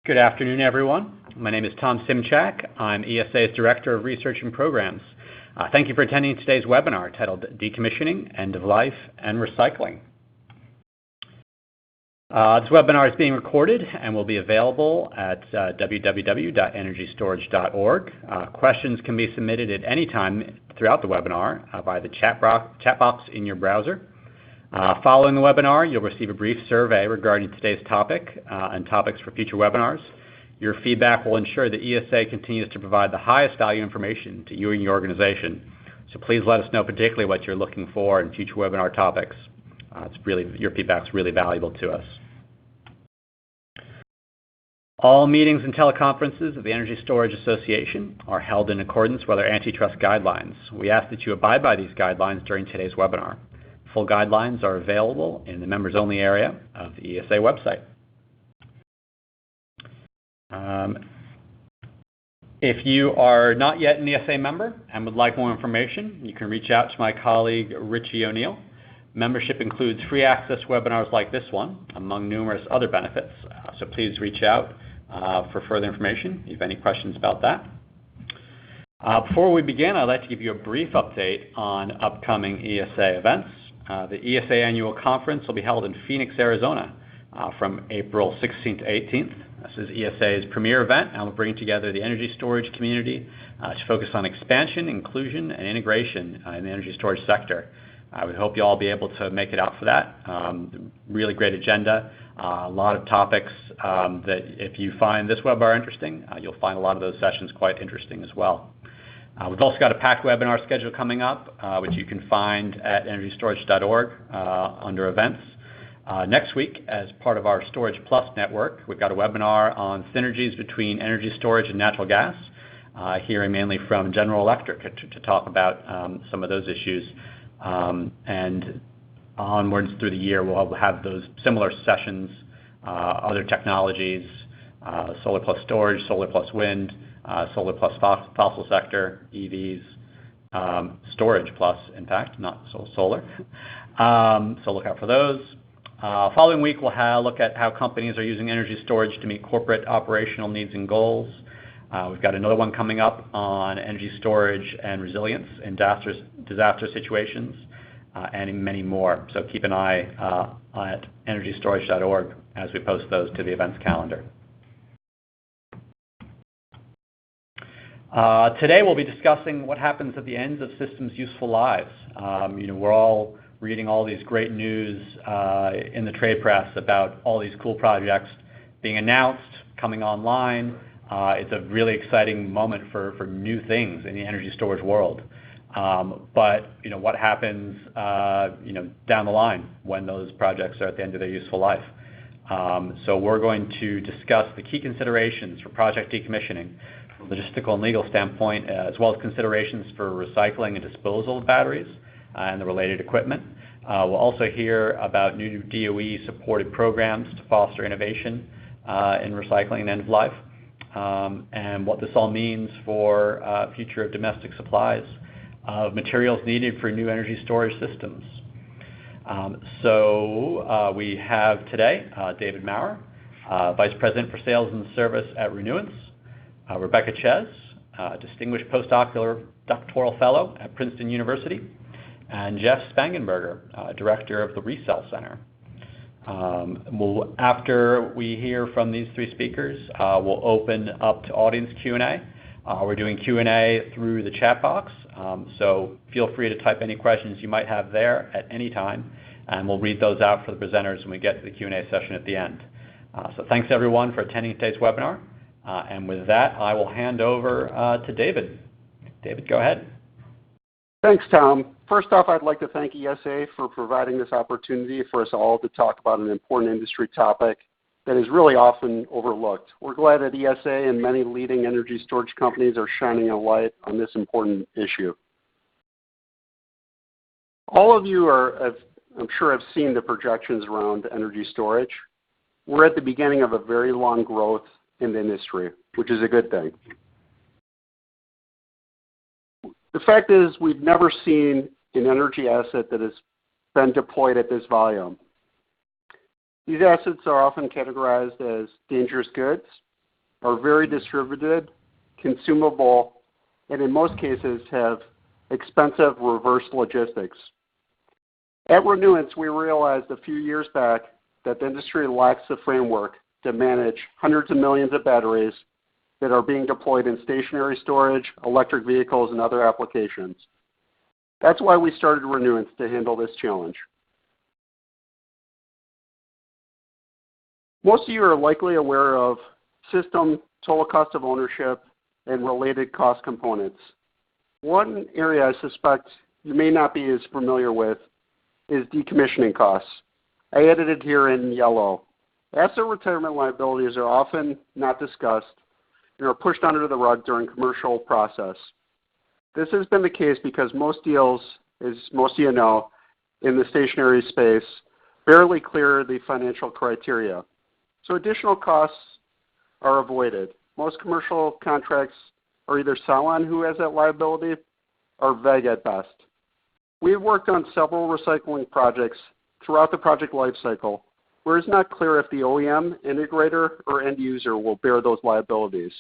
Good afternoon, everyone. My name is Tom Simchak. I'm ESA's Director of Research and Programs. Thank you for attending today's webinar titled Decommissioning, End of Life, and Recycling. This webinar is being recorded and will be available at www.energystorage.org. Questions can be submitted at any time throughout the webinar via the chat box in your browser. Following the webinar, you'll receive a brief survey regarding today's topic and topics for future webinars. Your feedback will ensure that ESA continues to provide the highest value information to you and your organization. So please let us know particularly what you're looking for in future webinar topics. Your feedback is really valuable to us. All meetings and teleconferences of the Energy Storage Association are held in accordance with our antitrust guidelines. We ask that you abide by these guidelines during today's webinar. Full guidelines are available in the members-only area of the ESA website. If you are not yet an ESA member and would like more information, you can reach out to my colleague, Richie O'Neill. Membership includes free access webinars like this one, among numerous other benefits. So please reach out for further information if you have any questions about that. Before we begin, I'd like to give you a brief update on upcoming ESA events. The ESA Annual Conference will be held in Phoenix, Arizona from April 16th to 18th. This is ESA's premier event and will bring together the energy storage community to focus on expansion, inclusion, and integration in the energy storage sector. I would hope you all be able to make it out for that. Really great agenda, a lot of topics that if you find this webinar interesting, you'll find a lot of those sessions quite interesting as well. We've also got a packed webinar schedule coming up, which you can find at energystorage.org under events. Next week, as part of our Storage Plus network, we've got a webinar on synergies between energy storage and natural gas, hearing mainly from General Electric to talk about some of those issues. And onwards through the year, we'll have those similar sessions, other technologies, solar plus storage, solar plus wind, solar plus fossil sector, EVs, storage plus, in fact, not solar. So look out for those. Following week, we'll look at how companies are using energy storage to meet corporate operational needs and goals. We've got another one coming up on energy storage and resilience in disaster situations, and many more. So keep an eye at energystorage.org as we post those to the events calendar. Today we'll be discussing what happens at the ends of systems' useful lives. We're all reading all these great news in the trade press about all these cool projects being announced, coming online. It's a really exciting moment for new things in the energy storage world. But what happens down the line when those projects are at the end of their useful life? So we're going to discuss the key considerations for project decommissioning, logistical and legal standpoint, as well as considerations for recycling and disposal of batteries and the related equipment. We'll also hear about new DOE-supported programs to foster innovation in recycling and end of life, and what this all means for future of domestic supplies of materials needed for new energy storage systems. So we have today David Maurer, Vice President for Sales and Service at Renewance, Rebecca Ciez, Distinguished Postdoctoral Fellow at Princeton University, and Jeff Spangenberger, Director of the Resale Center. After we hear from these three speakers, we'll open up to audience Q&A. We're doing Q&A through the chat box, so feel free to type any questions you might have there at any time, and we'll read those out for the presenters when we get to the Q&A session at the end. So thanks everyone for attending today's webinar. And with that, I will hand over to David. David, go ahead. Thanks, Tom. First off, I'd like to thank ESA for providing this opportunity for us all to talk about an important industry topic that is really often overlooked. We're glad that ESA and many leading energy storage companies are shining a light on this important issue. All of you I'm sure, have seen the projections around energy storage. We're at the beginning of a very long growth in the industry, which is a good thing. The fact is, we've never seen an energy asset that has been deployed at this volume. These assets are often categorized as dangerous goods, are very distributed, consumable, and in most cases have expensive reverse logistics. At Renewance, we realized a few years back that the industry lacks the framework to manage hundreds of millions of batteries that are being deployed in stationary storage, electric vehicles, and other applications. That's why we started Renewance, to handle this challenge. Most of you are likely aware of system total cost of ownership and related cost components. One area I suspect you may not be as familiar with is decommissioning costs. I added it here in yellow. Asset retirement liabilities are often not discussed and are pushed under the rug during commercial process. This has been the case because most deals, as most of you know, in the stationary space, barely clear the financial criteria. So additional costs are avoided. Most commercial contracts are either silent who has that liability or vague at best. We've worked on several recycling projects throughout the project lifecycle where it's not clear if the OEM, integrator, or end user will bear those liabilities.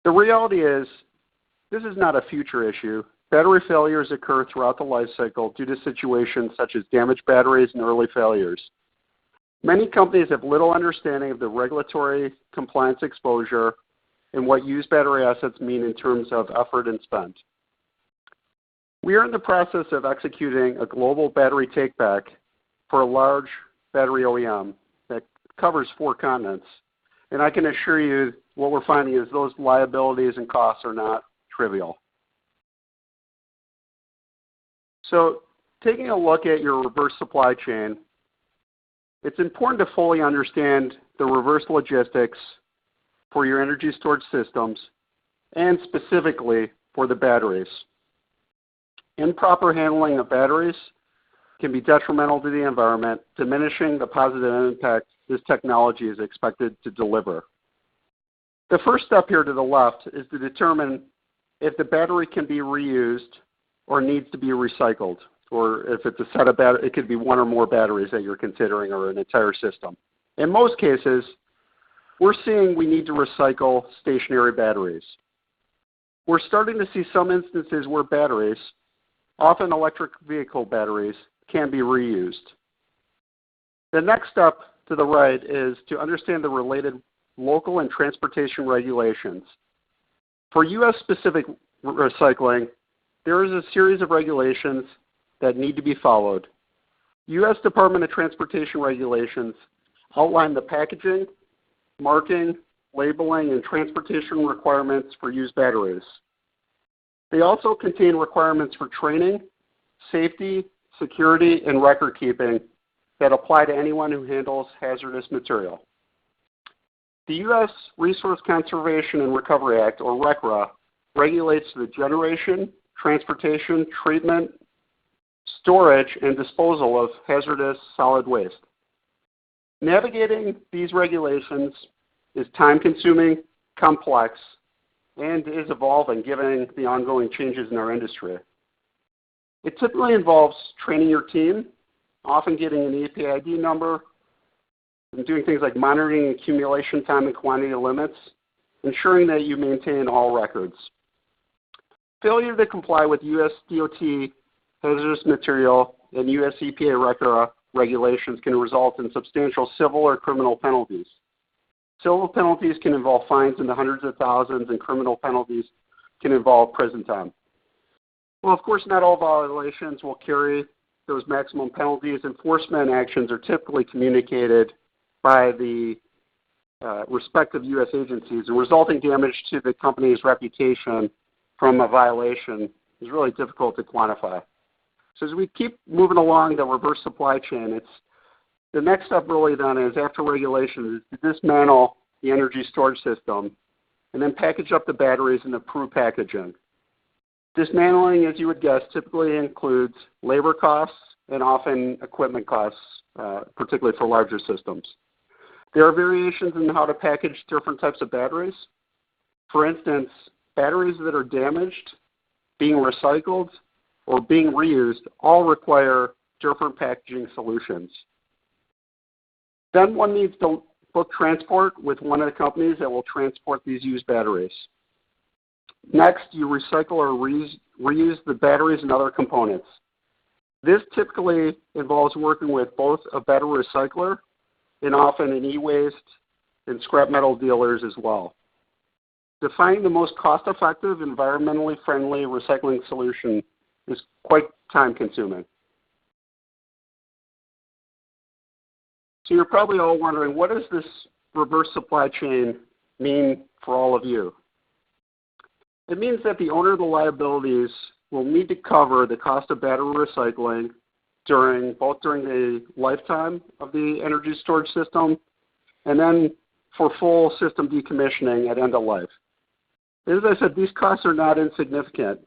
The reality is, this is not a future issue. Battery failures occur throughout the lifecycle due to situations such as damaged batteries and early failures. Many companies have little understanding of the regulatory compliance exposure and what used battery assets mean in terms of effort and spend. We are in the process of executing a global battery takeback for a large battery OEM that covers 4 continents. And I can assure you what we're finding is those liabilities and costs are not trivial. So taking a look at your reverse supply chain, it's important to fully understand the reverse logistics for your energy storage systems and specifically for the batteries. Improper handling of batteries can be detrimental to the environment, diminishing the positive impact this technology is expected to deliver. The first step here to the left is to determine if the battery can be reused or needs to be recycled, or if it's a set of batteries, it could be one or more batteries that you're considering or an entire system. In most cases, we're seeing we need to recycle stationary batteries. We're starting to see some instances where batteries, often electric vehicle batteries, can be reused. The next step to the right is to understand the related local and transportation regulations. For U.S.-specific recycling, there is a series of regulations that need to be followed. U.S. Department of Transportation regulations outline the packaging, marking, labeling, and transportation requirements for used batteries. They also contain requirements for training, safety, security, and record keeping that apply to anyone who handles hazardous material. The U.S. Resource Conservation and Recovery Act, or RCRA, regulates the generation, transportation, treatment, storage, and disposal of hazardous solid waste. Navigating these regulations is time-consuming, complex, and is evolving given the ongoing changes in our industry. It typically involves training your team, often getting an EPA ID number, and doing things like monitoring accumulation time and quantity limits, ensuring that you maintain all records. Failure to comply with U.S. DOT hazardous material and U.S. EPA RCRA regulations can result in substantial civil or criminal penalties. Civil penalties can involve fines in the hundreds of thousands, and criminal penalties can involve prison time. Well, of course, not all violations will carry those maximum penalties. Enforcement actions are typically communicated by the respective U.S. agencies, and resulting damage to the company's reputation from a violation is really difficult to quantify. So as we keep moving along the reverse supply chain, the next step really then is, after regulation, is to dismantle the energy storage system and then package up the batteries in approved packaging. Dismantling, as you would guess, typically includes labor costs and often equipment costs, particularly for larger systems. There are variations in how to package different types of batteries. For instance, batteries that are damaged, being recycled, or being reused all require different packaging solutions. Then one needs to book transport with one of the companies that will transport these used batteries. Next, you recycle or reuse the batteries and other components. This typically involves working with both a battery recycler and often an e-waste and scrap metal dealers as well. Defining the most cost-effective, environmentally friendly recycling solution is quite time-consuming. So you're probably all wondering, what does this reverse supply chain mean for all of you? It means that the owner of the liabilities will need to cover the cost of battery recycling both during the lifetime of the energy storage system and then for full system decommissioning at end of life. As I said, these costs are not insignificant.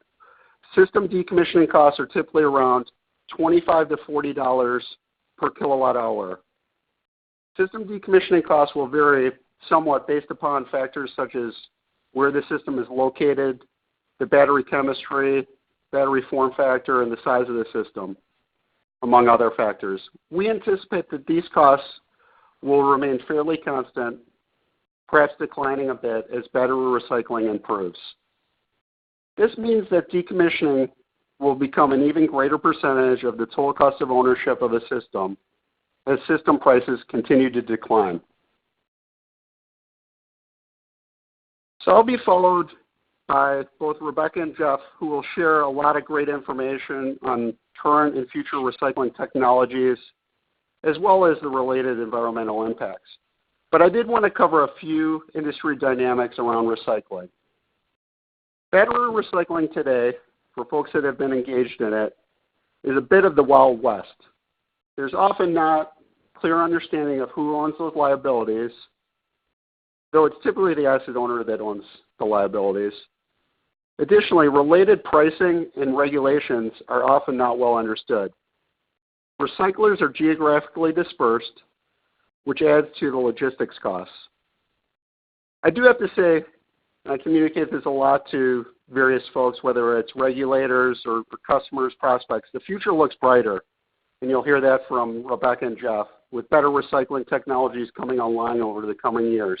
System decommissioning costs are typically around $25 to $40 per kilowatt hour. System decommissioning costs will vary somewhat based upon factors such as where the system is located, the battery chemistry, battery form factor, and the size of the system, among other factors. We anticipate that these costs will remain fairly constant, perhaps declining a bit as battery recycling improves. This means that decommissioning will become an even greater percentage of the total cost of ownership of a system as system prices continue to decline. So I'll be followed by both Rebecca and Jeff, who will share a lot of great information on current and future recycling technologies, as well as the related environmental impacts. But I did want to cover a few industry dynamics around recycling. Battery recycling today, for folks that have been engaged in it, is a bit of the Wild West. There's often not clear understanding of who owns those liabilities, though it's typically the asset owner that owns the liabilities. Additionally, related pricing and regulations are often not well understood. Recyclers are geographically dispersed, which adds to the logistics costs. I do have to say, I communicate this a lot to various folks, whether it's regulators or customers, prospects. The future looks brighter, and you'll hear that from Rebecca and Jeff, with better recycling technologies coming online over the coming years.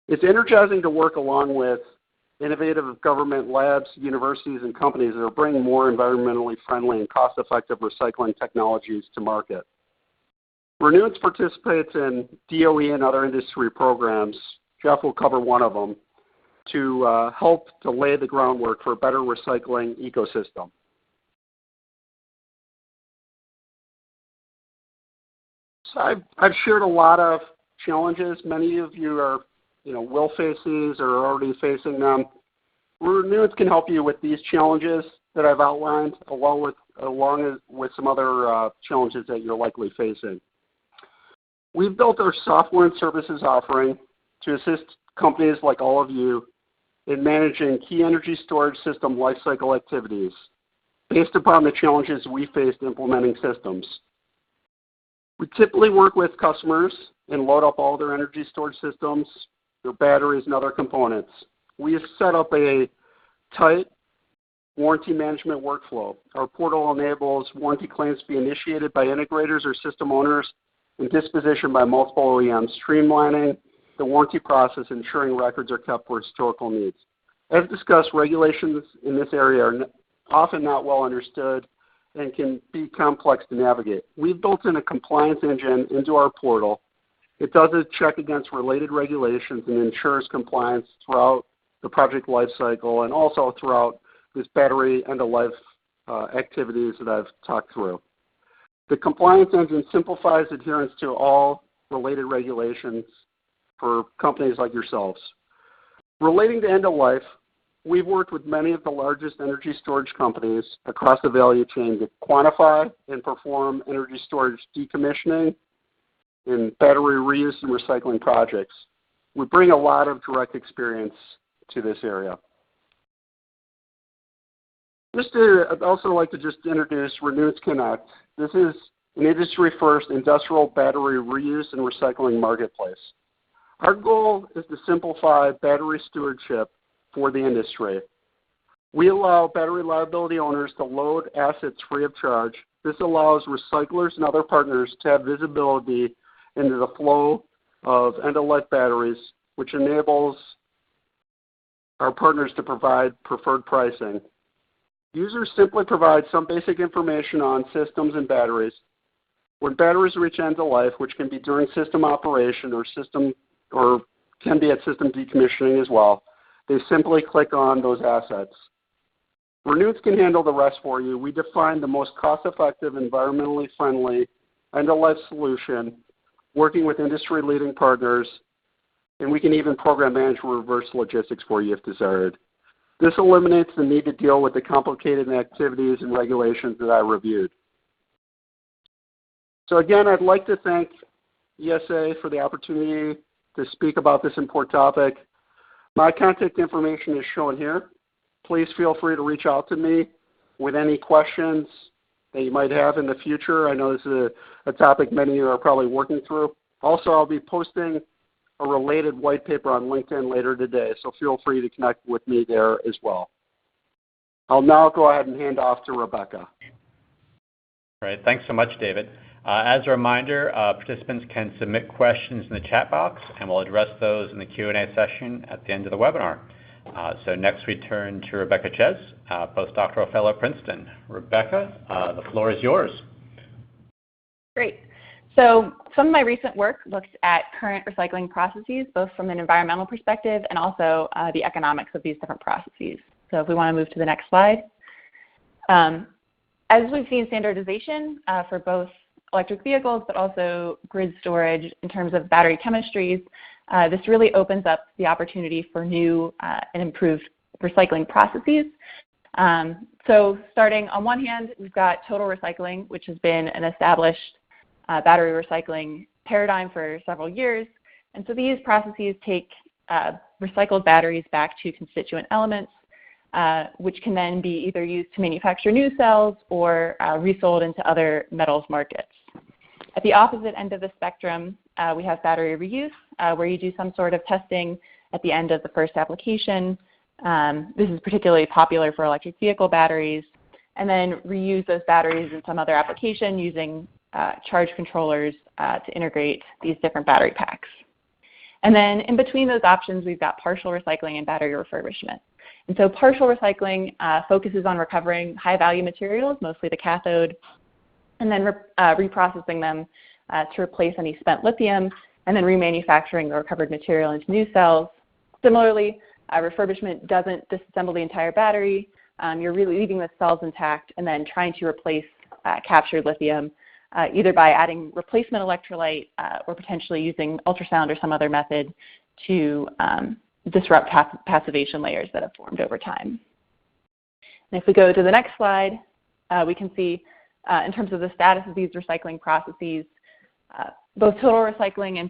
It's energizing to work along with innovative government labs, universities, and companies that are bringing more environmentally friendly and cost-effective recycling technologies to market. Renewance participates in DOE and other industry programs. Jeff will cover one of them to help to lay the groundwork for a better recycling ecosystem. So I've shared a lot of challenges. Many of you are, will face these or are already facing them. Renewance can help you with these challenges that I've outlined, along with some other challenges that you're likely facing. We've built our software and services offering to assist companies like all of you in managing key energy storage system lifecycle activities based upon the challenges we faced implementing systems. We typically work with customers and load up all their energy storage systems, their batteries, and other components. We have set up a tight warranty management workflow. Our portal enables warranty claims to be initiated by integrators or system owners and disposition by multiple OEMs, streamlining the warranty process, ensuring records are kept for historical needs. As discussed, regulations in this area are often not well understood and can be complex to navigate. We've built in a compliance engine into our portal. It does a check against related regulations and ensures compliance throughout the project lifecycle and also throughout this battery end-of-life activities that I've talked through. The compliance engine simplifies adherence to all related regulations for companies like yourselves. Relating to end-of-life, we've worked with many of the largest energy storage companies across the value chain to quantify and perform energy storage decommissioning and battery reuse and recycling projects. We bring a lot of direct experience to this area. I'd also like to just introduce Renewance Connect. This is an industry-first industrial battery reuse and recycling marketplace. Our goal is to simplify battery stewardship for the industry. We allow battery liability owners to load assets free of charge. This allows recyclers and other partners to have visibility into the flow of end-of-life batteries, which enables our partners to provide preferred pricing. Users simply provide some basic information on systems and batteries. When batteries reach end of life, which can be during system operation or can be at system decommissioning as well, they simply click on those assets. Renewance can handle the rest for you. We define the most cost-effective, environmentally friendly end-of-life solution, working with industry-leading partners, and we can even program manage reverse logistics for you if desired. This eliminates the need to deal with the complicated activities and regulations that I reviewed. So again, I'd like to thank ESA for the opportunity to speak about this important topic. My contact information is shown here. Please feel free to reach out to me with any questions that you might have in the future. I know this is a topic many of you are probably working through. Also, I'll be posting a related white paper on LinkedIn later today, so feel free to connect with me there as well. I'll now go ahead and hand off to Rebecca. Great. Thanks so much, David. As a reminder, participants can submit questions in the chat box, and we'll address those in the Q&A session at the end of the webinar. So next we turn to Rebecca Ciez, Postdoctoral Fellow at Princeton. Rebecca, the floor is yours. Great. So some of my recent work looks at current recycling processes, both from an environmental perspective and also the economics of these different processes. So if we want to move to the next slide. As we've seen standardization for both electric vehicles, but also grid storage in terms of battery chemistries, this really opens up the opportunity for new and improved recycling processes. So starting on one hand, we've got total recycling, which has been an established battery recycling paradigm for several years. And so these processes take recycled batteries back to constituent elements, which can then be either used to manufacture new cells or resold into other metals markets. At the opposite end of the spectrum, we have battery reuse, where you do some sort of testing at the end of the first application. This is particularly popular for electric vehicle batteries, and then reuse those batteries in some other application using charge controllers to integrate these different battery packs. And then in between those options, we've got partial recycling and battery refurbishment. And so partial recycling focuses on recovering high-value materials, mostly the cathode, and then reprocessing them to replace any spent lithium, and then remanufacturing the recovered material into new cells. Similarly, refurbishment doesn't disassemble the entire battery. You're really leaving the cells intact and then trying to replace captured lithium, either by adding replacement electrolyte or potentially using ultrasound or some other method to disrupt passivation layers that have formed over time. And if we go to the next slide, we can see in terms of the status of these recycling processes, both total recycling and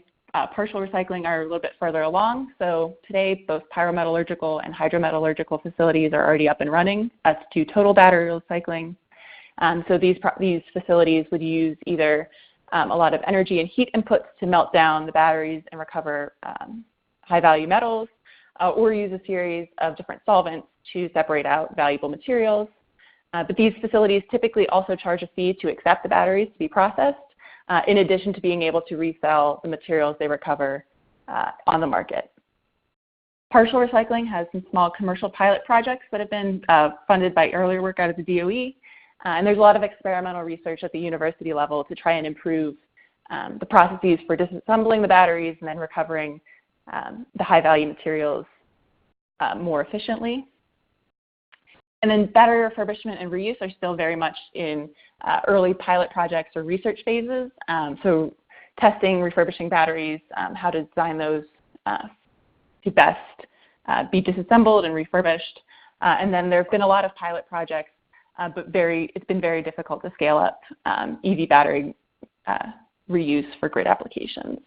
partial recycling are a little bit further along. So today, both pyrometallurgical and hydrometallurgical facilities are already up and running to do total battery recycling. So these facilities would use either a lot of energy and heat inputs to melt down the batteries and recover high-value metals, or use a series of different solvents to separate out valuable materials. But these facilities typically also charge a fee to accept the batteries to be processed, in addition to being able to resell the materials they recover on the market. Partial recycling has some small commercial pilot projects that have been funded by earlier work out of the DOE. And there's a lot of experimental research at the university level to try and improve the processes for disassembling the batteries and then recovering the high-value materials more efficiently. And then battery refurbishment and reuse are still very much in early pilot projects or research phases. So testing refurbishing batteries, how to design those to best be disassembled and refurbished. And then there have been a lot of pilot projects, but it's been very difficult to scale up EV battery reuse for grid applications.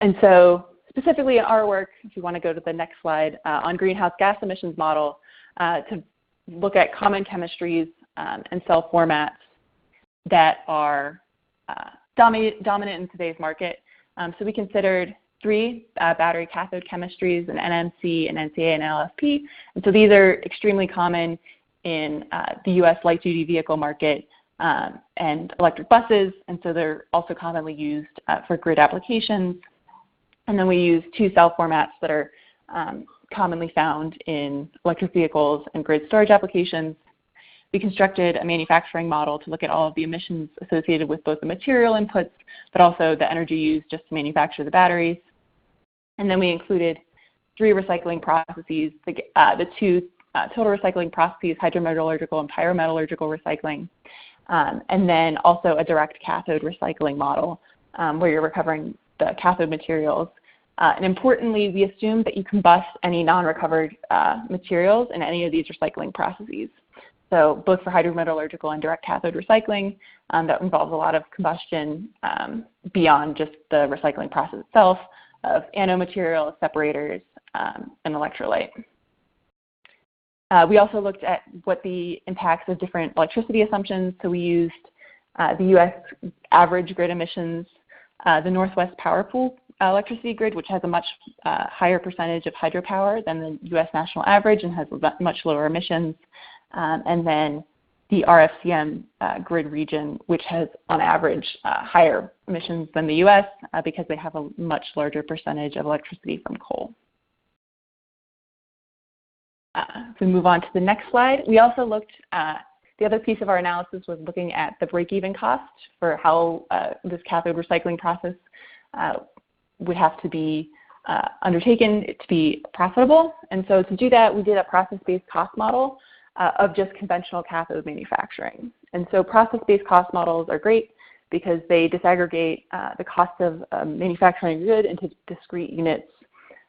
And so specifically in our work, if you want to go to the next slide, on greenhouse gas emissions model to look at common chemistries and cell formats that are dominant in today's market. So we considered 3 battery cathode chemistries, an NMC, an NCA, and an LFP. And so these are extremely common in the US light-duty vehicle market, and electric buses, and so they're also commonly used for grid applications. And then we use two cell formats that are commonly found in electric vehicles and grid storage applications. We constructed a manufacturing model to look at all of the emissions associated with both the material inputs, but also the energy used just to manufacture the batteries. And then we included 3 recycling processes, the 2 total recycling processes, hydrometallurgical and pyrometallurgical recycling, and then also a direct cathode recycling model where you're recovering the cathode materials. And importantly, we assume that you combust any non-recovered materials in any of these recycling processes. So both for hydrometallurgical and direct cathode recycling, that involves a lot of combustion beyond just the recycling process itself of anode material, separators, and electrolyte. We also looked at what the impacts of different electricity assumptions. So we used the U.S. average grid emissions, the Northwest Power Pool electricity grid, which has a much higher percentage of hydropower than the U.S. national average and has much lower emissions. And then the RFCM grid region, which has on average higher emissions than the U.S. Because they have a much larger percentage of electricity from coal. If we move on to the next slide, we also looked the other piece of our analysis was looking at the break-even cost for how this cathode recycling process would have to be undertaken to be profitable. And so to do that, we did a process-based cost model of just conventional cathode manufacturing. And so process-based cost models are great because they disaggregate the cost of manufacturing a good into discrete units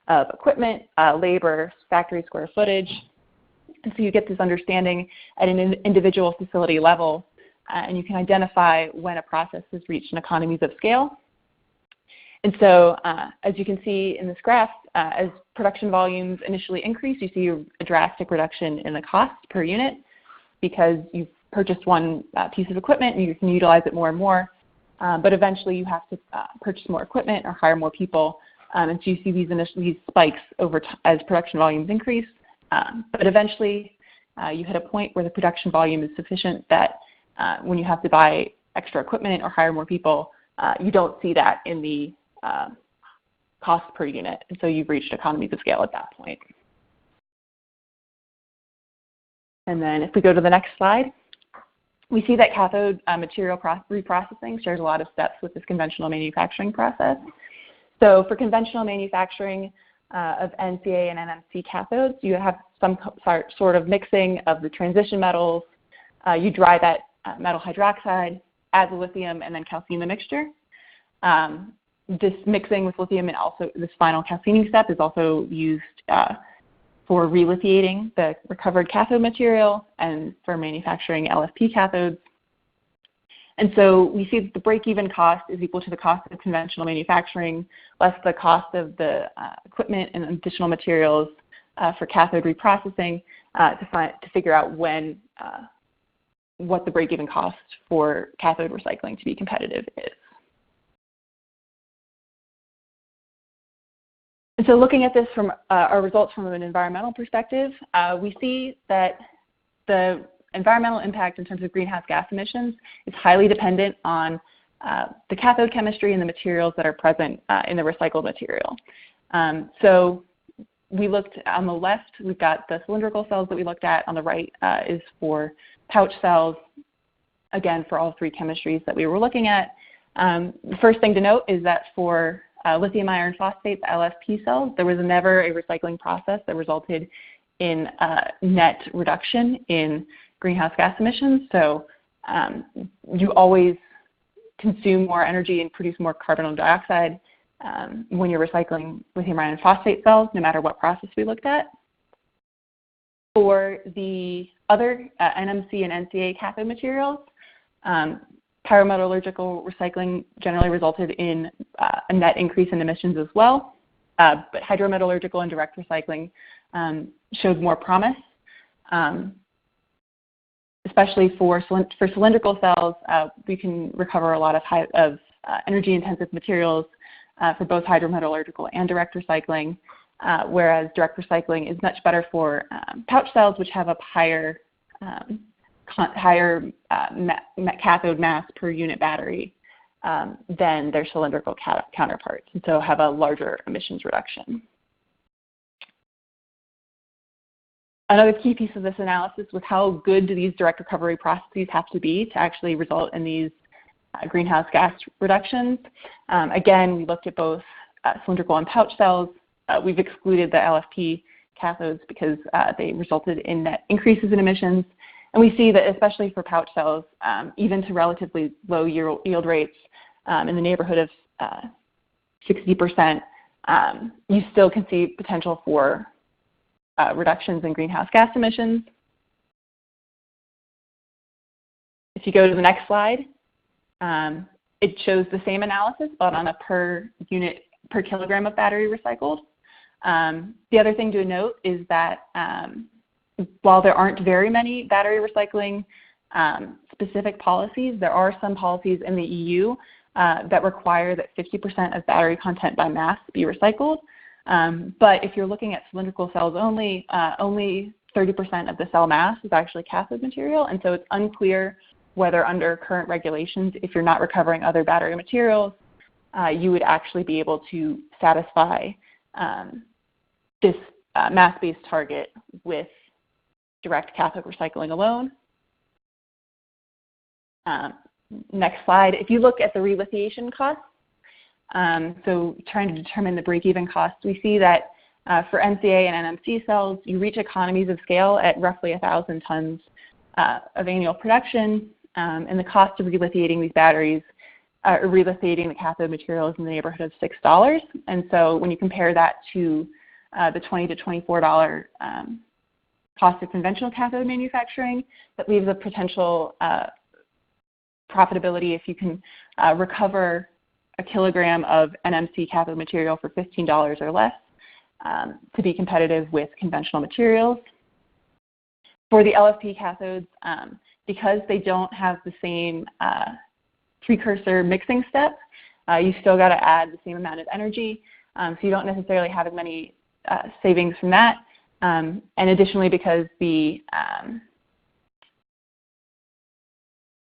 of equipment, labor, factory square footage. And so you get this understanding at an individual facility level, and you can identify when a process has reached an economies of scale. And so as you can see in this graph, as production volumes initially increase, you see a drastic reduction in the cost per unit because you've purchased one piece of equipment and you can utilize it more and more. But eventually you have to purchase more equipment or hire more people. And so you see these spikes over as production volumes increase. But eventually you hit a point where the production volume is sufficient that when you have to buy extra equipment or hire more people, you don't see that in the cost per unit. And so you've reached economies of scale at that point. And then if we go to the next slide, we see that cathode material reprocessing shares a lot of steps with this conventional manufacturing process. So for conventional manufacturing of NCA and NMC cathodes, you have some sort of mixing of the transition metals. You dry that metal hydroxide, add the lithium, and then calcine the mixture. This mixing with lithium and also this final calcining step is also used for relithiating the recovered cathode material and for manufacturing LFP cathodes. And so we see that the break-even cost is equal to the cost of conventional manufacturing less the cost of the equipment and additional materials for cathode reprocessing to figure out what the break-even cost for cathode recycling to be competitive is. And so looking at this from our results from an environmental perspective, we see that the environmental impact in terms of greenhouse gas emissions is highly dependent on the cathode chemistry and the materials that are present in the recycled material. So we looked on the left, we've got the cylindrical cells that we looked at. On the right is for pouch cells, again, for all 3 chemistries that we were looking at. The first thing to note is that for lithium iron phosphate, the LFP cells, there was never a recycling process that resulted in a net reduction in greenhouse gas emissions. So you always consume more energy and produce more carbon dioxide when you're recycling lithium iron phosphate cells, no matter what process we looked at. For the other NMC and NCA cathode materials, pyrometallurgical recycling generally resulted in a net increase in emissions as well, but hydrometallurgical and direct recycling showed more promise, especially for cylindrical cells. We can recover a lot of energy-intensive materials for both hydrometallurgical and direct recycling, whereas direct recycling is much better for pouch cells, which have a higher higher cathode mass per unit battery than their cylindrical counterparts, and so have a larger emissions reduction. Another key piece of this analysis was how good do these direct recovery processes have to be to actually result in these greenhouse gas reductions. Again, we looked at both cylindrical and pouch cells. We've excluded the LFP cathodes because they resulted in net increases in emissions. And we see that especially for pouch cells, even to relatively low yield rates in the neighborhood of 60%, you still can see potential for reductions in greenhouse gas emissions. If you go to the next slide, it shows the same analysis, but on a per kilogram of battery recycled. The other thing to note is that while there aren't very many battery recycling specific policies, there are some policies in the EU that require that 50% of battery content by mass be recycled. But if you're looking at cylindrical cells only, only 30% of the cell mass is actually cathode material, and so it's unclear whether under current regulations, if you're not recovering other battery materials, you would actually be able to satisfy this mass-based target with direct cathode recycling alone. Next slide. If you look at the relithiation costs, so trying to determine the break-even cost, we see that for NCA and NMC cells, you reach economies of scale at roughly 1,000 tons of annual production, and the cost of relithiating these batteries, relithiating the cathode materials in the neighborhood of $6. And so when you compare that to the $20 to $24 cost of conventional cathode manufacturing, that leaves a potential profitability if you can recover a kilogram of NMC cathode material for $15 or less to be competitive with conventional materials. For the LFP cathodes, because they don't have the same precursor mixing step, you still got to add the same amount of energy, so you don't necessarily have as many savings from that. And additionally, because the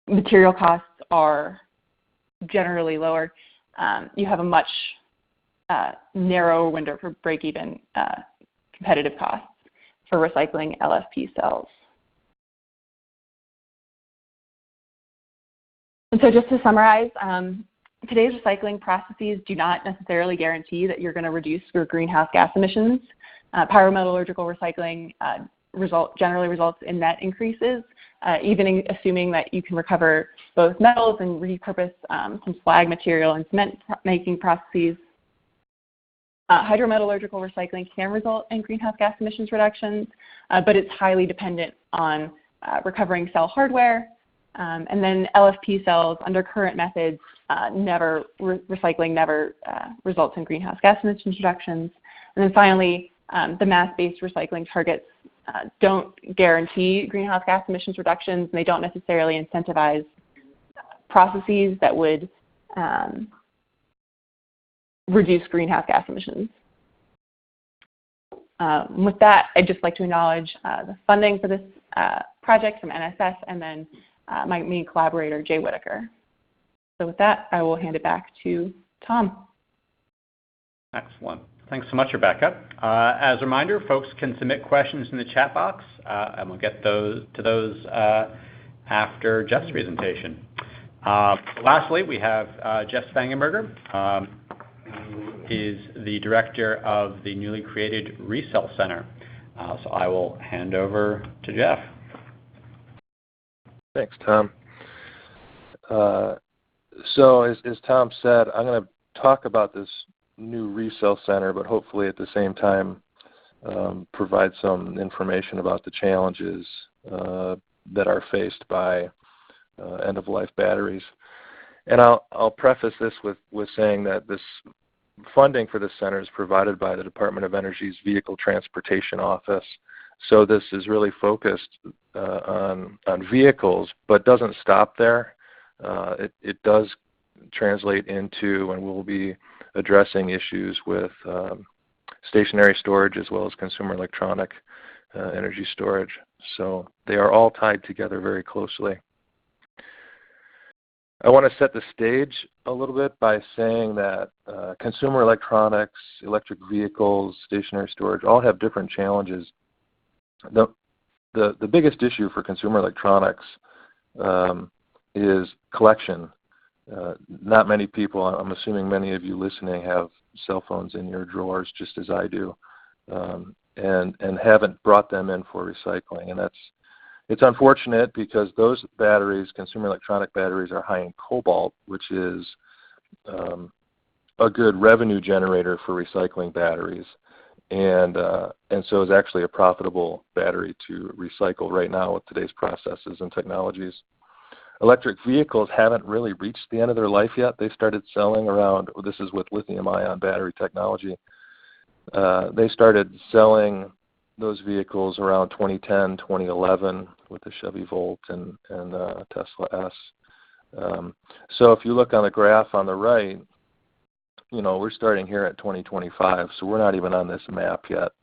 material costs are generally lower, you have a much narrower window for break-even competitive costs for recycling LFP cells. And so just to summarize, today's recycling processes do not necessarily guarantee that you're going to reduce your greenhouse gas emissions. Pyrometallurgical recycling generally results in net increases, even assuming that you can recover both metals and repurpose some slag material in cement making processes. Hydrometallurgical recycling can result in greenhouse gas emissions reductions, but it's highly dependent on recovering cell hardware. And then LFP cells, under current methods, recycling never results in greenhouse gas emissions reductions. And then finally, the mass-based recycling targets don't guarantee greenhouse gas emissions reductions, and they don't necessarily incentivize processes that would reduce greenhouse gas emissions. With that, I'd just like to acknowledge the funding for this project from NSF and then my main collaborator, Jay Whitaker. So with that, I will hand it back to Tom. Excellent. Thanks so much, Rebecca. As a reminder, folks can submit questions in the chat box, and we'll get to those after Jeff's presentation. Lastly, we have Jeff Spangenberger, who is the director of the newly created Resale Center. So I will hand over to Jeff. Thanks, Tom. So as Tom said, I'm going to talk about this new Resale Center, but hopefully at the same time provide some information about the challenges that are faced by end-of-life batteries. And I'll preface this with saying that this funding for this center is provided by the Department of Energy's Vehicle Transportation Office. So this is really focused on vehicles, but doesn't stop there. It does translate into, and we'll be addressing issues with stationary storage as well as consumer electronic energy storage. So they are all tied together very closely. I want to set the stage a little bit by saying that consumer electronics, electric vehicles, stationary storage all have different challenges. The biggest issue for consumer electronics is collection. Not many people, I'm assuming many of you listening, have cell phones in your drawers just as I do, and haven't brought them in for recycling. And it's unfortunate because those batteries, consumer electronic batteries, are high in cobalt, which is a good revenue generator for recycling batteries, and so is actually a profitable battery to recycle right now with today's processes and technologies. Electric vehicles haven't really reached the end of their life yet. They started selling around, this is with lithium-ion battery technology, they started selling those vehicles around 2010, 2011 with the Chevy Volt and Tesla S. So if you look on the graph on the right, you know, we're starting here at 2025, so we're not even on this map yet.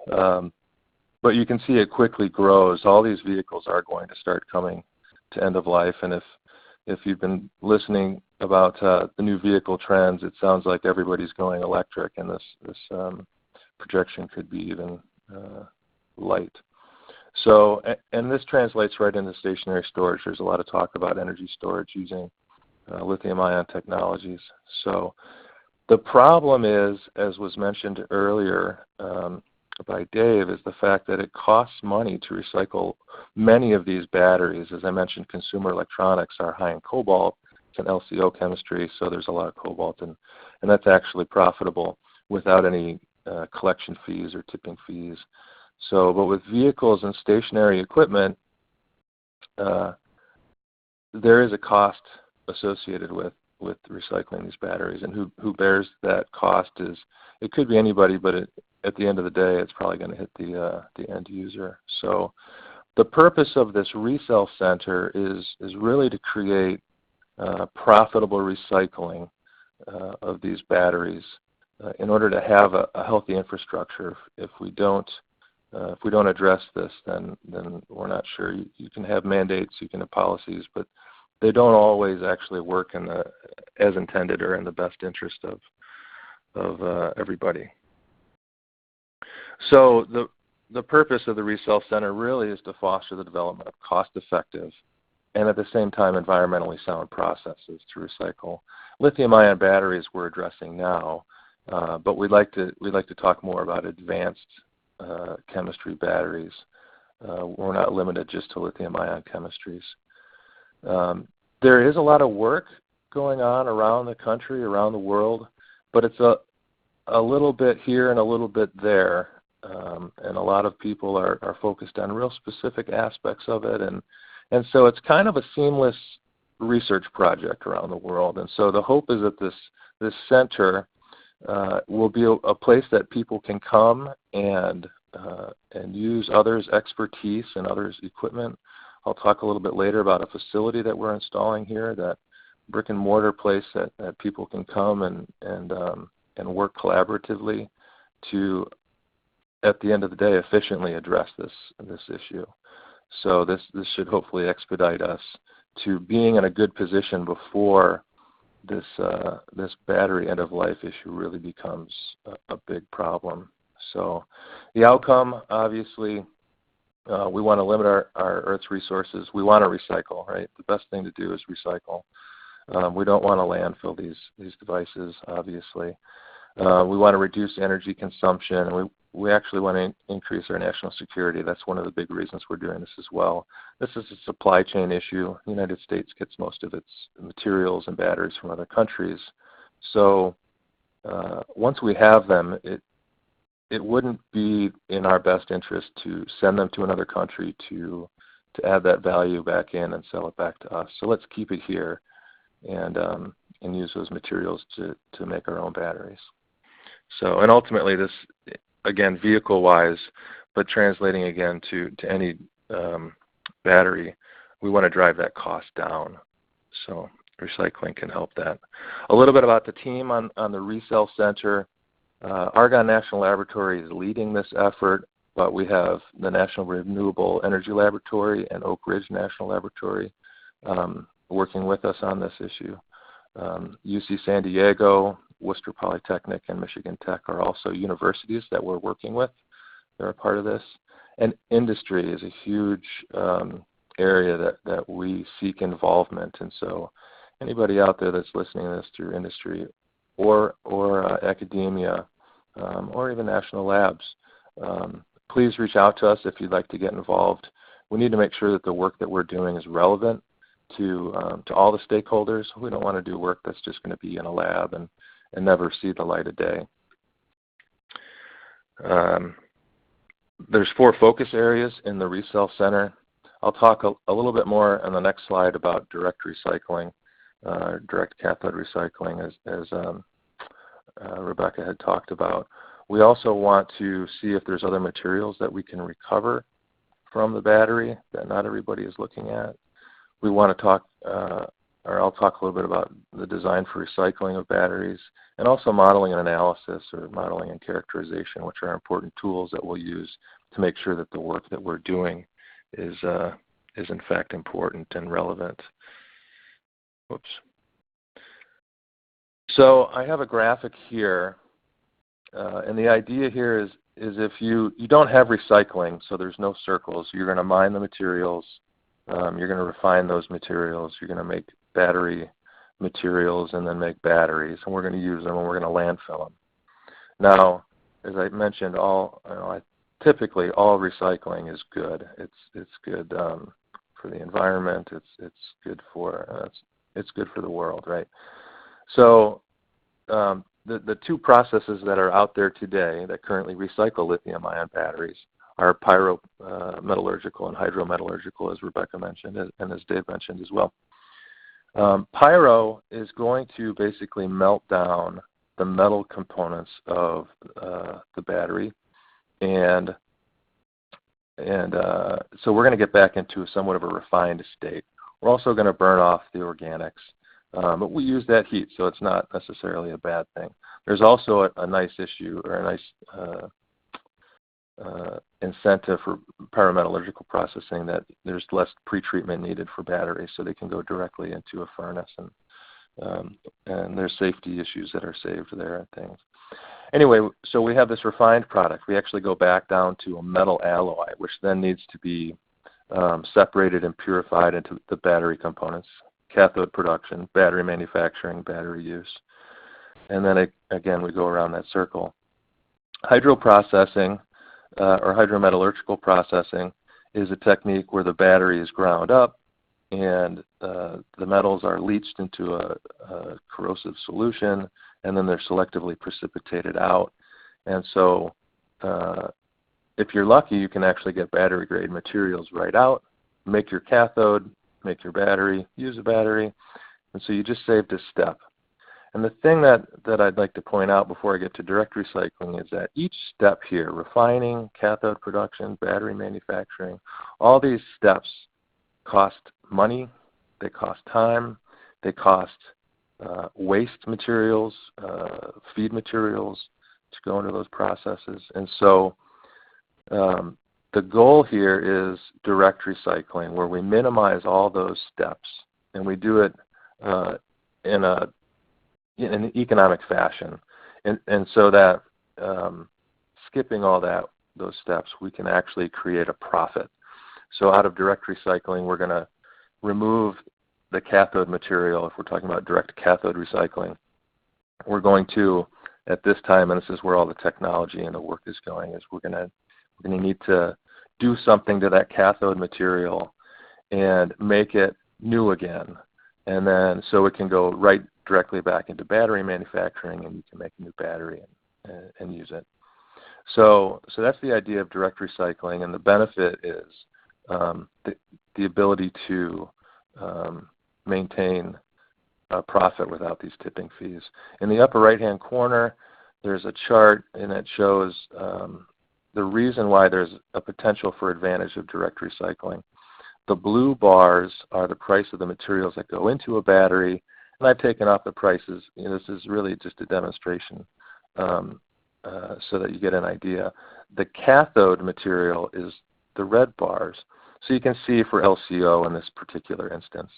But you can see it quickly grows. All these vehicles are going to start coming to end of life, and if you've been listening about the new vehicle trends, it sounds like everybody's going electric, and this projection could be even light. So, and this translates right into stationary storage. There's a lot of talk about energy storage using lithium-ion technologies. So the problem is, as was mentioned earlier by Dave, is the fact that it costs money to recycle many of these batteries. As I mentioned, consumer electronics are high in cobalt. It's an LCO chemistry, so there's a lot of cobalt, and that's actually profitable without any collection fees or tipping fees. So, but with vehicles and stationary equipment, there is a cost associated with recycling these batteries, and who bears that cost is, it could be anybody, but at the end of the day, it's probably going to hit the end user. So the purpose of this Resale Center is really to create profitable recycling of these batteries in order to have a healthy infrastructure. If we don't address this, then we're not sure. You can have mandates, you can have policies, but they don't always actually work as intended or in the best interest of everybody. So the purpose of the Resale Center really is to foster the development of cost-effective and at the same time environmentally sound processes to recycle. Lithium-ion batteries we're addressing now, but we'd like to talk more about advanced chemistry batteries. We're not limited just to lithium-ion chemistries. There is a lot of work going on around the country, around the world, but it's a little bit here and a little bit there. And a lot of people are focused on real specific aspects of it, and so it's kind of a seamless research project around the world. And so the hope is that this center will be a place that people can come and use others' expertise and others' equipment. I'll talk a little bit later about a facility that we're installing here, that brick and mortar place that people can come and work collaboratively to, at the end of the day, efficiently address this issue. So this should hopefully expedite us to being in a good position before this battery end of life issue really becomes a big problem. So the outcome, obviously, we want to limit our Earth's resources. We want to recycle, right? The best thing to do is recycle. We don't want to landfill these devices, obviously. We want to reduce energy consumption, and we actually want to increase our national security. That's one of the big reasons we're doing this as well. This is a supply chain issue. The United States gets most of its materials and batteries from other countries. So once we have them, it wouldn't be in our best interest to send them to another country to add that value back in and sell it back to us. So let's keep it here and use those materials to make our own batteries. So, and ultimately this, again, vehicle-wise, but translating again to any battery, we want to drive that cost down. So recycling can help that. A little bit about the team on the Resale Center. Argonne National Laboratory is leading this effort. but we have the National Renewable Energy Laboratory and Oak Ridge National Laboratory working with us on this issue. UC San Diego, Worcester Polytechnic, and Michigan Tech are also universities that we're working with. They're a part of this. And industry is a huge area that we seek involvement. And so anybody out there that's listening to this through industry or academia or even national labs, please reach out to us if you'd like to get involved. We need to make sure that the work that we're doing is relevant to all the stakeholders. We don't want to do work that's just going to be in a lab and never see the light of day. There's 4 focus areas in the Resale Center. I'll talk a little bit more on the next slide about direct recycling, direct cathode recycling, as Rebecca had talked about. We also want to see if there's other materials that we can recover from the battery that not everybody is looking at. We want to talk, or I'll talk a little bit about the design for recycling of batteries, and also modeling and analysis, or modeling and characterization, which are important tools that we'll use to make sure that the work that we're doing is in fact important and relevant. Whoops. So I have a graphic here, and the idea here is if you don't have recycling, so there's no circles, you're going to mine the materials, you're going to refine those materials, you're going to make battery materials and then make batteries, and we're going to use them and we're going to landfill them. Now, as I mentioned, typically all recycling is good. It's good for the environment. It's good for the world, right? So the 2 processes that are out there today that currently recycle lithium-ion batteries are pyrometallurgical and hydrometallurgical, as Rebecca mentioned, and as Dave mentioned as well. Pyro is going to basically melt down the metal components of the battery, and so we're going to get back into somewhat of a refined state. We're also going to burn off the organics, but we use that heat, so it's not necessarily a bad thing. There's also a nice issue, or a nice incentive for pyrometallurgical processing, that there's less pretreatment needed for batteries, so they can go directly into a furnace, and there's safety issues that are saved there and things. Anyway, so we have this refined product. We actually go back down to a metal alloy, which then needs to be separated and purified into the battery components: cathode production, battery manufacturing, battery use. And then again, we go around that circle. Hydroprocessing, or hydrometallurgical processing, is a technique where the battery is ground up and the metals are leached into a corrosive solution, and then they're selectively precipitated out. And so if you're lucky, you can actually get battery grade materials right out, make your cathode, make your battery, use a battery, and so you just saved a step. And the thing that I'd like to point out before I get to direct recycling is that each step here, refining, cathode production, battery manufacturing, all these steps cost money, they cost time, they cost waste materials, feed materials to go into those processes. And so the goal here is direct recycling, where we minimize all those steps, and we do it in an economic fashion, and so that skipping all those steps, we can actually create a profit. So out of direct recycling, we're going to remove the cathode material. If we're talking about direct cathode recycling, we're going to, at this time, and this is where all the technology and the work is going, is we're going to need to do something to that cathode material and make it new again, and then so it can go right directly back into battery manufacturing, and you can make a new battery and use it. So that's the idea of direct recycling, and the benefit is the ability to maintain a profit without these tipping fees. In the upper right-hand corner, there's a chart, and it shows the reason why there's a potential for advantage of direct recycling. The blue bars are the price of the materials that go into a battery, and I've taken off the prices. This is really just a demonstration. so that you get an idea. The cathode material is the red bars. So you can see for LCO in this particular instance,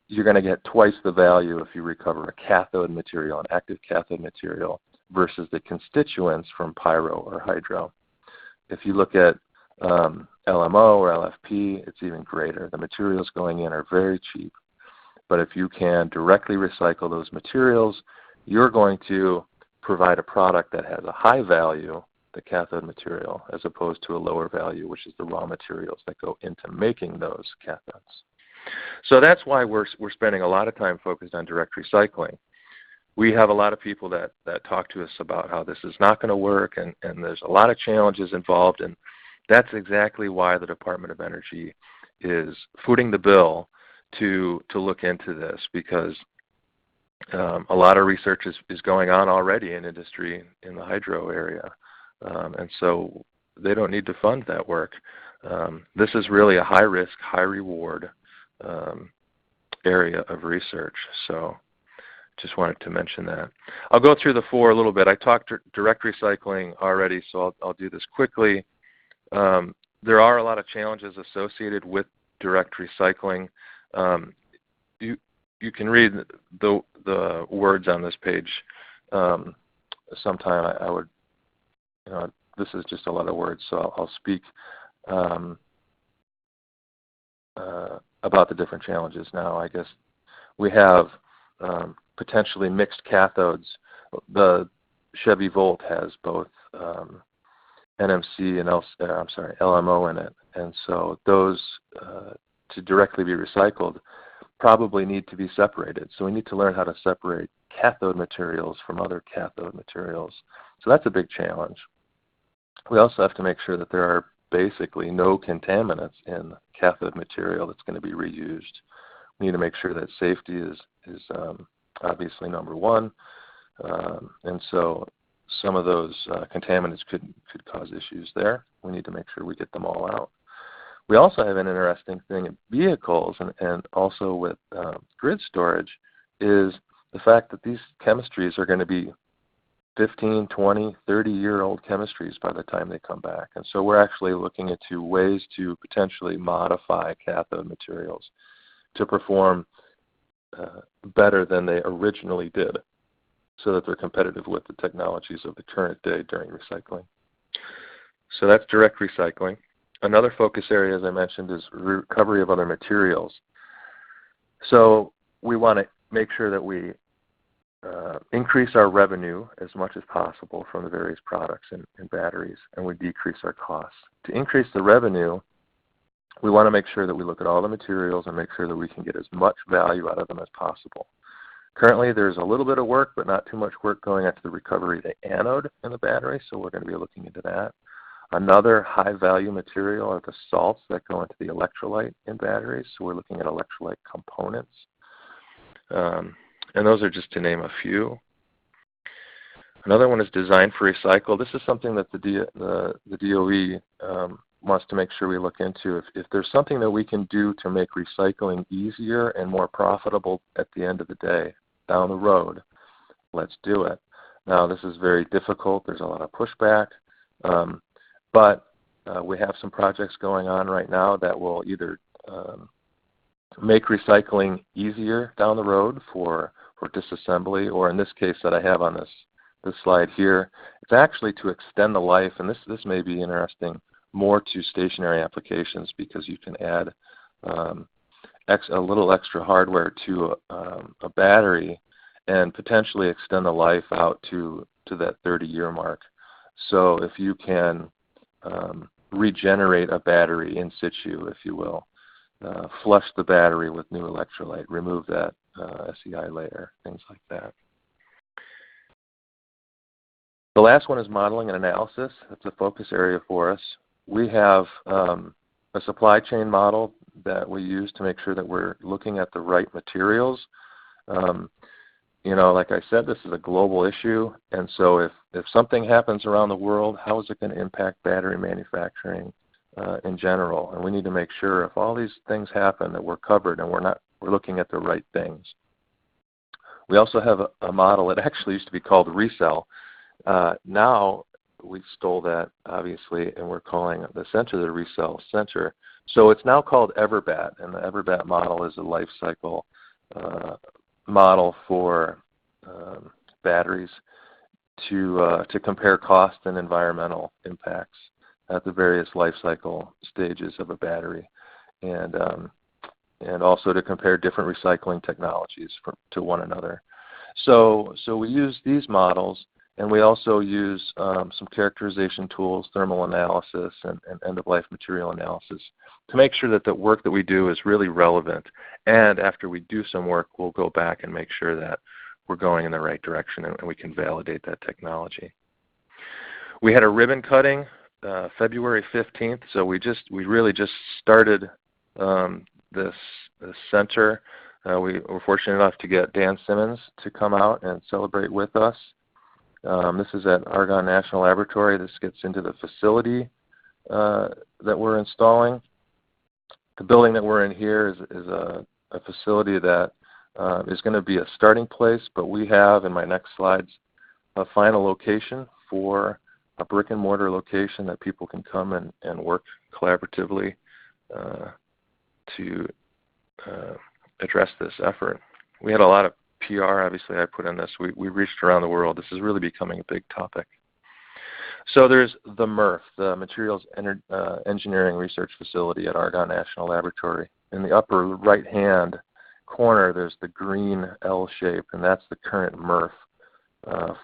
you're going to get twice the value if you recover a cathode material, an active cathode material, versus the constituents from pyro or hydro. If you look at LMO or LFP, it's even greater. The materials going in are very cheap. But if you can directly recycle those materials, you're going to provide a product that has a high value, the cathode material, as opposed to a lower value, which is the raw materials that go into making those cathodes. So that's why we're spending a lot of time focused on direct recycling. We have a lot of people that talk to us about how this is not going to work, and there's a lot of challenges involved, and that's exactly why the Department of Energy is footing the bill to look into this, because a lot of research is going on already in industry in the hydro area, and so they don't need to fund that work. This is really a high-risk, high-reward area of research. So just wanted to mention that. I'll go through the four a little bit. I talked direct recycling already, so I'll do this quickly. There are a lot of challenges associated with direct recycling. You can read the words on this page sometime. I would, this is just a lot of words, so I'll speak about the different challenges now. I guess we have potentially mixed cathodes. The Chevy Volt has both NMC and LMO in it, and so those to directly be recycled probably need to be separated. So we need to learn how to separate cathode materials from other cathode materials. So that's a big challenge. We also have to make sure that there are basically no contaminants in cathode material that's going to be reused. We need to make sure that safety is obviously number one, and so some of those contaminants could cause issues there. We need to make sure we get them all out. We also have an interesting thing in vehicles and also with grid storage is the fact that these chemistries are going to be 15, 20, 30-year-old chemistries by the time they come back. And so we're actually looking into ways to potentially modify cathode materials to perform better than they originally did so that they're competitive with the technologies of the current day during recycling. So that's direct recycling. Another focus area, as I mentioned, is recovery of other materials. So we want to make sure that we increase our revenue as much as possible from the various products and batteries, and we decrease our costs. To increase the revenue, we want to make sure that we look at all the materials and make sure that we can get as much value out of them as possible. Currently, there's a little bit of work, but not too much work going into the recovery of the anode in the battery, so we're going to be looking into that. Another high-value material are the salts that go into the electrolyte in batteries, so we're looking at electrolyte components. And those are just to name a few. Another one is design for recycle. This is something that the DOE wants to make sure we look into. If there's something that we can do to make recycling easier and more profitable at the end of the day, down the road, let's do it. Now, this is very difficult. There's a lot of pushback. But we have some projects going on right now that will either make recycling easier down the road for disassembly, or in this case that I have on this slide here, it's actually to extend the life, and this may be interesting more to stationary applications because you can add a little extra hardware to a battery and potentially extend the life out to that 30-year mark. So if you can regenerate a battery in situ, if you will, flush the battery with new electrolyte, remove that SEI layer, things like that. The last one is modeling and analysis. That's a focus area for us. We have a supply chain model that we use to make sure that we're looking at the right materials. Like I said, this is a global issue, and so if something happens around the world, how is it going to impact battery manufacturing in general? And we need to make sure if all these things happen that we're covered and we're looking at the right things. We also have a model that actually used to be called Resale, Now we stole that, obviously, and we're calling the center the Resale Center. So it's now called EverBat, and the EverBat model is a life cycle model for batteries to compare cost and environmental impacts at the various life cycle stages of a battery, and also to compare different recycling technologies to one another. So we use these models, and we also use some characterization tools, thermal analysis, and end-of-life material analysis to make sure that the work that we do is really relevant. And after we do some work, we'll go back and make sure that we're going in the right direction and we can validate that technology. We had a ribbon cutting February 15th, so we really just started this center. We were fortunate enough to get Dan Simmons to come out and celebrate with us. This is at Argonne National Laboratory. This gets into the facility that we're installing. The building that we're in here is a facility that is going to be a starting place, but we have, in my next slides, a final location for a brick and mortar location that people can come and work collaboratively to address this effort. We had a lot of PR, obviously, I put in this. We reached around the world. This is really becoming a big topic. So there's the MuRF, the Materials Engineering Research Facility at Argonne National Laboratory. In the upper right-hand corner, there's the green L shape, and that's the current MuRF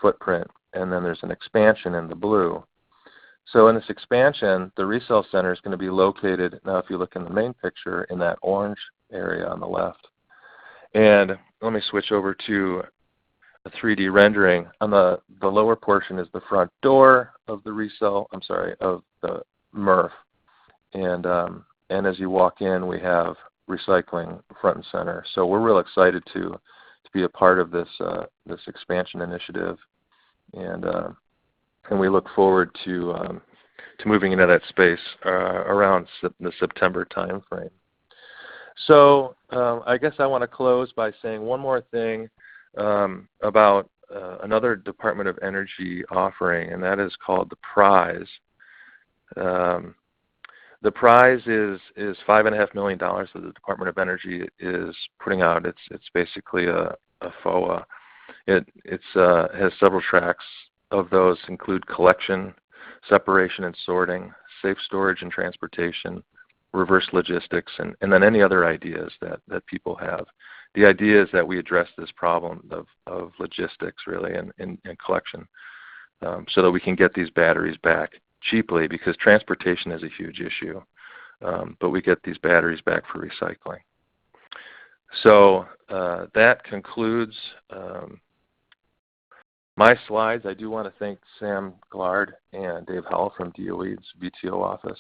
footprint. And then there's an expansion in the blue. So in this expansion, the Resale Center is going to be located, now if you look in the main picture, in that orange area on the left. And let me switch over to a 3D rendering. On the lower portion is the front door of the of the MuRF. And as you walk in, we have recycling front and center. So we're real excited to be a part of this expansion initiative, and we look forward to moving into that space around the September timeframe. So I guess I want to close by saying one more thing about another Department of Energy offering, and that is called the Prize. The prize is $5.5 million that the Department of Energy is putting out. It's basically a FOA. It has several tracks. Of those include collection, separation and sorting, safe storage and transportation, reverse logistics, and then any other ideas that people have. The idea is that we address this problem of logistics, really, and collection, so that we can get these batteries back cheaply, because transportation is a huge issue, but we get these batteries back for recycling. So that concludes my slides. I do want to thank Sam Glard and Dave Howell from DOE's VTO office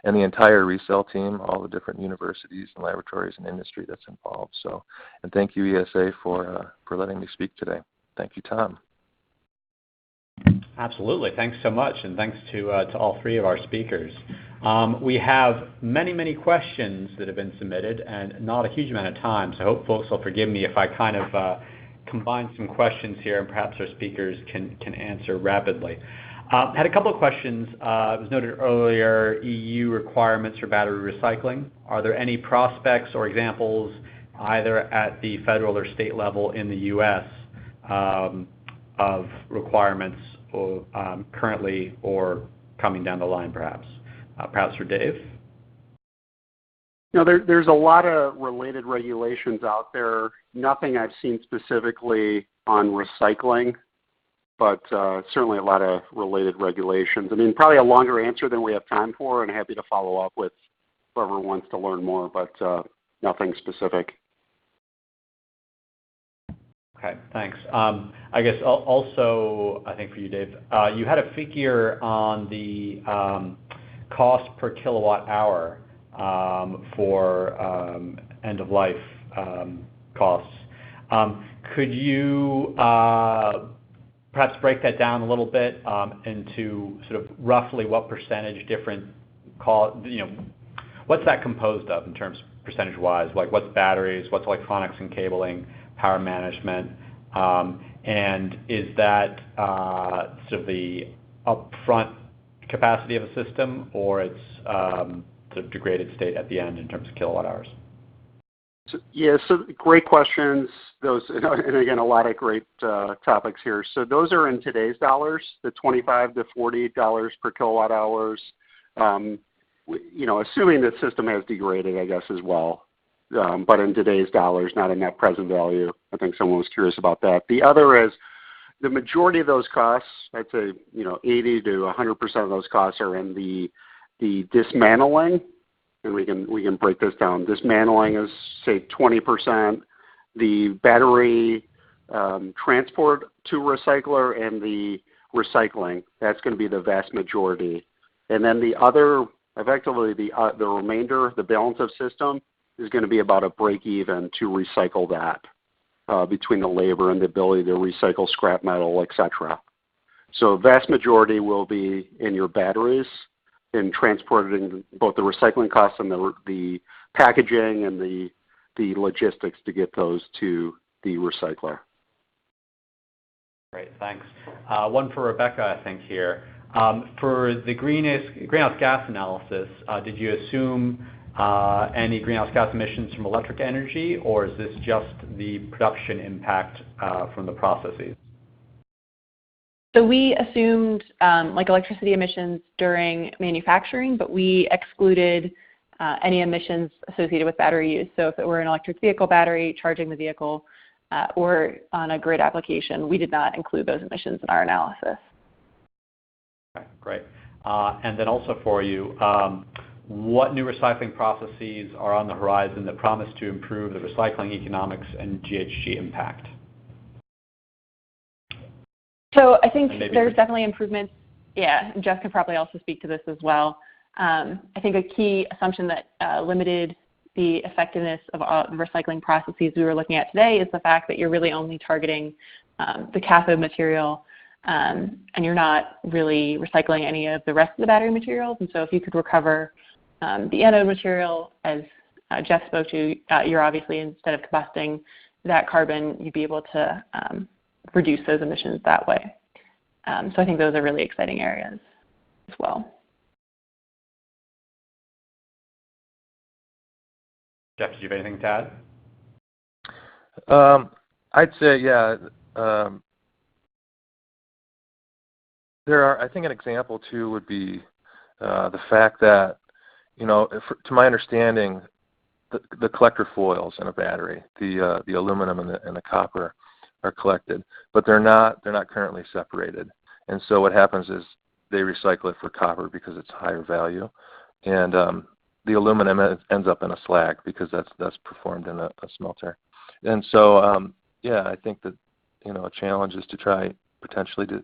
and the entire Resale team, all the different universities and laboratories and industry that's involved. So, and thank you, ESA, for letting me speak today. Thank you, Tom. Absolutely. Thanks so much, and thanks to all three of our speakers. We have many questions that have been submitted, and not a huge amount of time, so I hope folks will forgive me if I kind of combine some questions here, and perhaps our speakers can answer rapidly. Had a couple of questions. It was noted earlier, EU requirements for battery recycling. Are there any prospects or examples, either at the federal or state level in the U.S., of requirements or, currently or coming down the line, perhaps? Perhaps for Dave? You know, there's a lot of related regulations out there. Nothing I've seen specifically on recycling, but certainly a lot of related regulations. I mean, probably a longer answer than we have time for, and happy to follow up with whoever wants to learn more, but nothing specific. Okay, thanks. I guess also, I think for you, Dave, you had a figure on the cost per kilowatt hour for end-of-life costs. Could you perhaps break that down a little bit into sort of roughly what percentage different what's that composed of in terms percentage-wise? Like what's batteries, what's electronics and cabling, power management, And is that sort of the upfront capacity of a system, or it's sort of degraded state at the end in terms of kilowatt hours? So great questions. Those, and again, a lot of great topics here. So those are in today's dollars, the $25 to $40 per kilowatt hours. Assuming the system has degraded, I guess, as well. But in today's dollars, not in net present value. I think someone was curious about that. The other is the majority of those costs, I'd say, 80 to 100% of those costs are in the dismantling, and we can break this down. Dismantling is, say, 20%. The battery transport to recycler and the recycling, that's going to be the vast majority. And then the other, effectively the remainder, the balance of system, is going to be about a break even to recycle that between the labor and the ability to recycle scrap metal, et cetera. So vast majority will be in your batteries, in transporting both the recycling costs and the packaging and the logistics to get those to the recycler. Great, thanks. One for Rebecca, I think, here. For the greenhouse gas analysis, did you assume any greenhouse gas emissions from electric energy, or is this just the production impact from the processes? So we assumed electricity emissions during manufacturing, but we excluded any emissions associated with battery use. So if it were an electric vehicle battery charging the vehicle or on a grid application, we did not include those emissions in our analysis. Okay, great. And then also for you, what new recycling processes are on the horizon that promise to improve the recycling economics and GHG impact? So I think there's definitely improvements. Yeah, Jeff can probably also speak to this as well. I think a key assumption that limited the effectiveness of the recycling processes we were looking at today is the fact that you're really only targeting the cathode material and you're not really recycling any of the rest of the battery materials. And so if you could recover the anode material, as Jeff spoke to, you're obviously, instead of combusting that carbon, you'd be able to reduce those emissions that way. So I think those are really exciting areas as well. Jeff, did you have anything to add? I'd say, yeah. There are, I think, an example too would be the fact that, to my understanding, the collector foils in a battery, the aluminum and the copper, are collected, but they're not currently separated. And so what happens is they recycle it for copper because it's higher value, and the aluminum ends up in a slag because that's performed in a smelter. And so yeah, I think that a challenge is to try potentially to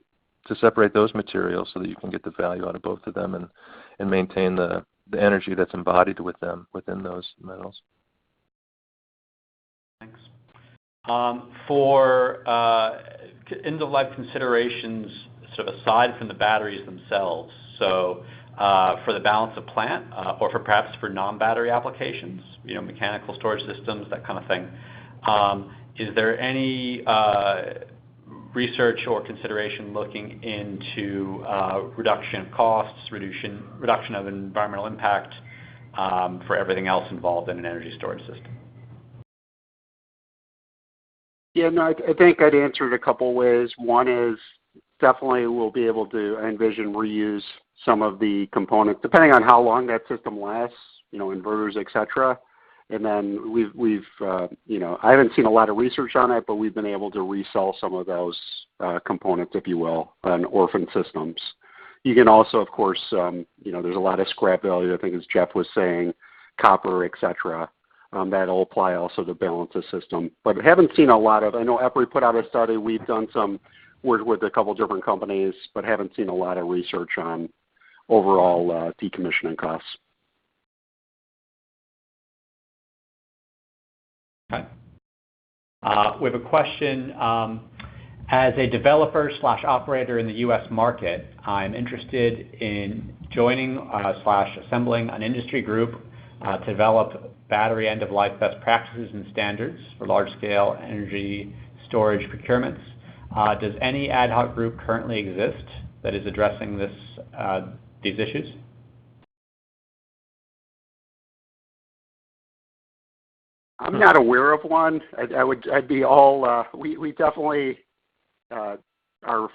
separate those materials so that you can get the value out of both of them and maintain the energy that's embodied with them within those metals. Thanks. For end-of-life considerations, sort of aside from the batteries themselves, so for the balance of plant, or for perhaps for non-battery applications, mechanical storage systems, that kind of thing, is there any research or consideration looking into reduction of costs, reduction of environmental impact for everything else involved in an energy storage system? Yeah, no, I think I'd answer it a couple ways. One is definitely we'll be able to, I envision, reuse some of the components, depending on how long that system lasts, inverters, et cetera. And then we've I haven't seen a lot of research on it, but we've been able to resell some of those components, if you will, on orphan systems. You can also, of course, there's a lot of scrap value, I think, as Jeff was saying, copper, et cetera. That'll apply also to balance the system. But I haven't seen a lot of, I know EPRI put out a study, we've done some work with a couple different companies, but haven't seen a lot of research on overall decommissioning costs. Okay. We have a question. As a developer/operator in the U.S. market, I'm interested in joining /assembling an industry group to develop battery end-of-life best practices and standards for large-scale energy storage procurements. Does any ad hoc group currently exist that is addressing these issues? I'm not aware of one. I'd be all. We definitely are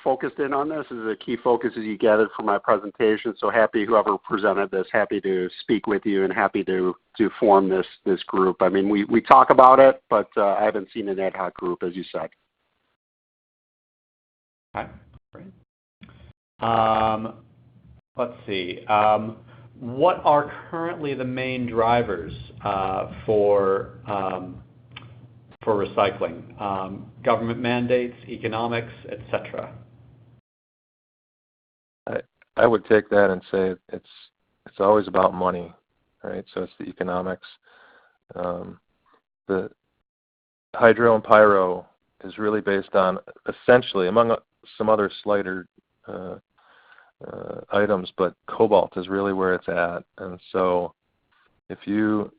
focused in on this. This is a key focus, as you gathered from my presentation. So happy, whoever presented this, happy to speak with you and happy to form this group. I mean, we talk about it, but I haven't seen an ad hoc group, as you said. Okay, great. Let's see. What are currently the main drivers for recycling? Government mandates, economics, etc. I would take that and say it's always about money, right? So it's the economics. The hydro and pyro is really based on, essentially, among some other slighter items, but cobalt is really where it's at. And so if you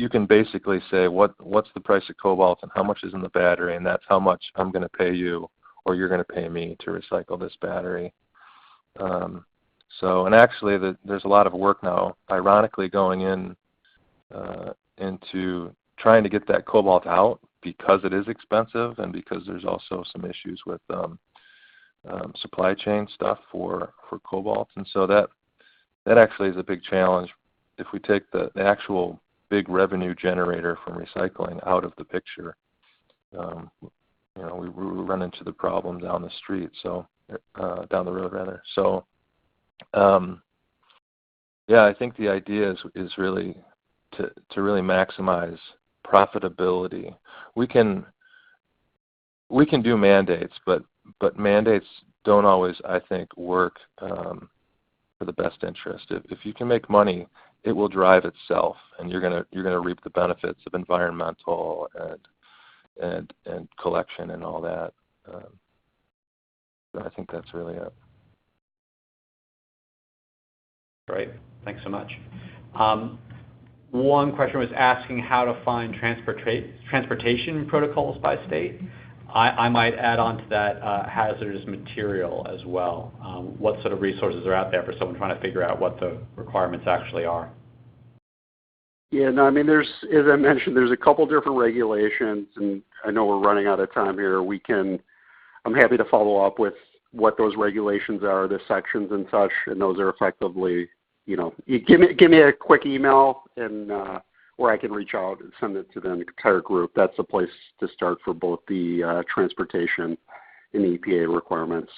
can basically say what's the price of cobalt and how much is in the battery, and that's how much I'm going to pay you or you're going to pay me to recycle this battery. And actually there's a lot of work now, ironically, going into trying to get that cobalt out because it is expensive and because there's also some issues with supply chain stuff for cobalt. And so that actually is a big challenge. If we take the actual big revenue generator from recycling out of the picture, we run into the problem down the street, so down the road rather. So I think the idea is really to really maximize profitability. We can do mandates, but mandates don't always, I think, work for the best interest. If you can make money, it will drive itself, and you're gonna reap the benefits of environmental and collection and all that. I think that's really it. Great, thanks so much. One question was asking how to find transportation protocols by state. I might add on to that hazardous material as well. What sort of resources are out there for someone trying to figure out what the requirements actually are? Yeah, no, I mean, as I mentioned, there's a couple different regulations, and I know we're running out of time here. I'm happy to follow up with what those regulations are, the sections and such, and those are effectively, you give me a quick email and or I can reach out and send it to the entire group. That's the place to start for both the transportation and the EPA requirements.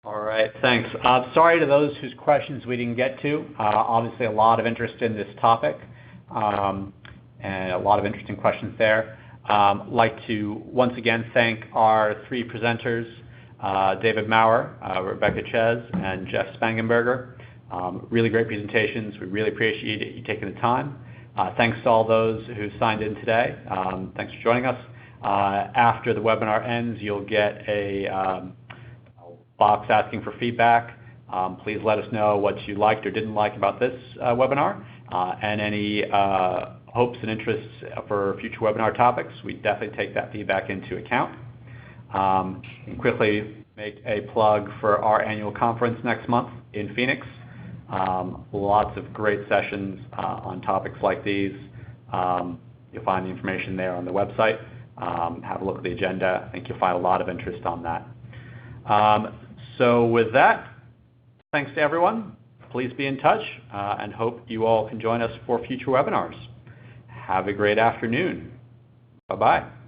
All right, thanks. Sorry to those whose questions we didn't get to. Obviously, a lot of interest in this topic and a lot of interesting questions there. I'd like to once again thank our three presenters, David Maurer, Rebecca Ciez, and Jeff Spangenberger. Really great presentations. We really appreciate you taking the time. Thanks to all those who signed in today. Thanks for joining us. After the webinar ends, you'll get a box asking for feedback. Please let us know what you liked or didn't like about this webinar and any hopes and interests for future webinar topics. We definitely take that feedback into account. And quickly make a plug for our annual conference next month in Phoenix. Lots of great sessions on topics like these. You'll find the information there on the website. Have a look at the agenda. I think you'll find a lot of interest on that. So with that, thanks to everyone. Please be in touch and hope you all can join us for future webinars. Have a great afternoon. Bye-bye.